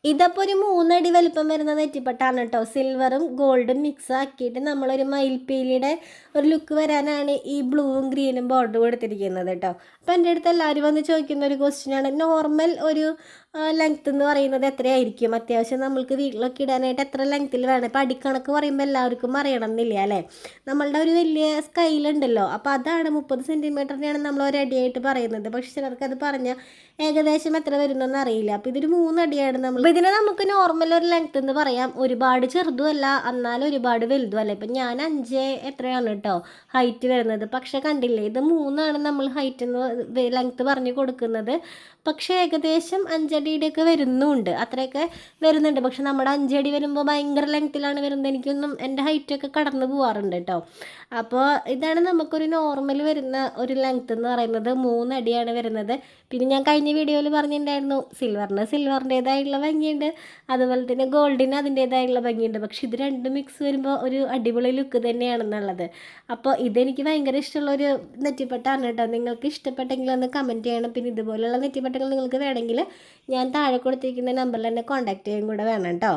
ഇതപ്പോൾ ഒരു 3 അടി വലിപ്പം വരുന്ന നെറ്റിപ്പട്ടാണ് കേട്ടോ. സിൽവറും ഗോൾഡും മിക്സ് ആക്കിയിട്ട് നമ്മളൊരു മയിൽപ്പീലിയുടെ ഒരു ലുക്ക് വരാനാണ് ഈ ബ്ലൂവും ഗ്രീനും ബോർഡർ കൊടുത്തിരിക്കുന്നത് കേട്ടോ. അപ്പോൾ എൻ്റെ അടുത്ത് എല്ലാവരും വന്ന് ചോദിക്കുന്ന ഒരു ക്വസ്റ്റ്യനാണ്, നോർമൽ ഒരു ലെങ്ത്ത് എന്ന് പറയുന്നത് എത്രയായിരിക്കും? അത്യാവശ്യം നമ്മൾക്ക് വീട്ടിലൊക്കെ ഇടാനായിട്ട് എത്ര ലെങ്ത്തിൽ വേണം? ഇപ്പോൾ അടിക്കണക്ക് പറയുമ്പോൾ എല്ലാവർക്കും അറിയണമെന്നില്ല അല്ലേ. നമ്മളുടെ ഒരു വലിയ സ്കൈലുണ്ടല്ലോ, അപ്പോൾ അതാണ് 30 സെൻറ്റിമീറ്ററിനെയാണ് നമ്മൾ ഒരടിയായിട്ട് പറയുന്നത്. പക്ഷെ ചിലർക്ക് അത് പറഞ്ഞാൽ ഏകദേശം എത്ര വരുന്നതെന്ന് അറിയില്ല. അപ്പോൾ ഇതൊരു 3 അടിയാണ് നമ്മൾ. അപ്പോൾ ഇതിനെ നമുക്ക് നോർമൽ ഒരു ലെങ്ത്ത് എന്ന് പറയാം. ഒരുപാട് ചെറുതും അല്ല, എന്നാലും ഒരുപാട് വലുതും അല്ല. ഇപ്പം ഞാൻ 5 എത്രയാണ് കേട്ടോ ഹൈറ്റ് വരുന്നത്. പക്ഷെ കണ്ടില്ലേ, ഇത് 3 നമ്മൾ ഹൈറ്റ് എന്ന് ലെങ്ത്ത് പറഞ്ഞു കൊടുക്കുന്നത്. പക്ഷേ ഏകദേശം 5 അടിയുടെയൊക്കെ വരുന്നുണ്ട്, അത്രയൊക്കെ വരുന്നുണ്ട്. പക്ഷെ നമ്മുടെ 5 അടി വരുമ്പോൾ ഭയങ്കര ലെങ്ത്തിലാണ് വരുന്നത്. എനിക്കൊന്നും എൻ്റെ ഹൈറ്റൊക്കെ കടന്നു പോകാറുണ്ട് കേട്ടോ. അപ്പോൾ ഇതാണ് നമുക്കൊരു നോർമൽ വരുന്ന ഒരു ലെങ്ത്ത് എന്ന് പറയുന്നത്. 3 അടിയാണ് വരുന്നത്. പിന്നെ ഞാൻ കഴിഞ്ഞ വീഡിയോയിൽ പറഞ്ഞിട്ടുണ്ടായിരുന്നു, സിൽവറിൻ്റേതായിട്ടുള്ള ഭംഗിയുണ്ട്, അതുപോലെ തന്നെ ഗോൾഡിന് അതിൻ്റേതായിട്ടുള്ള ഭംഗിയുണ്ട്. പക്ഷെ ഇത് രണ്ടും മിക്സ് വരുമ്പോൾ ഒരു അടിപൊളി ലുക്ക് തന്നെയാണെന്നുള്ളത്. അപ്പോൾ ഇതെനിക്ക് ഭയങ്കര ഇഷ്ടമുള്ളൊരു നെറ്റിപ്പട്ടാണ് കേട്ടോ. നിങ്ങൾക്ക് ഇഷ്ടപ്പെട്ടെങ്കിൽ ഒന്ന് കമൻറ്റ് ചെയ്യണം. പിന്നെ ഇതുപോലെയുള്ള നെറ്റിപ്പട്ടകൾ നിങ്ങൾക്ക് വേണമെങ്കിൽ ഞാൻ താഴെ കൊടുത്തിരിക്കുന്ന നമ്പറിൽ തന്നെ കോൺടാക്റ്റ് ചെയ്യാൻ കൂടെ വേണം കേട്ടോ.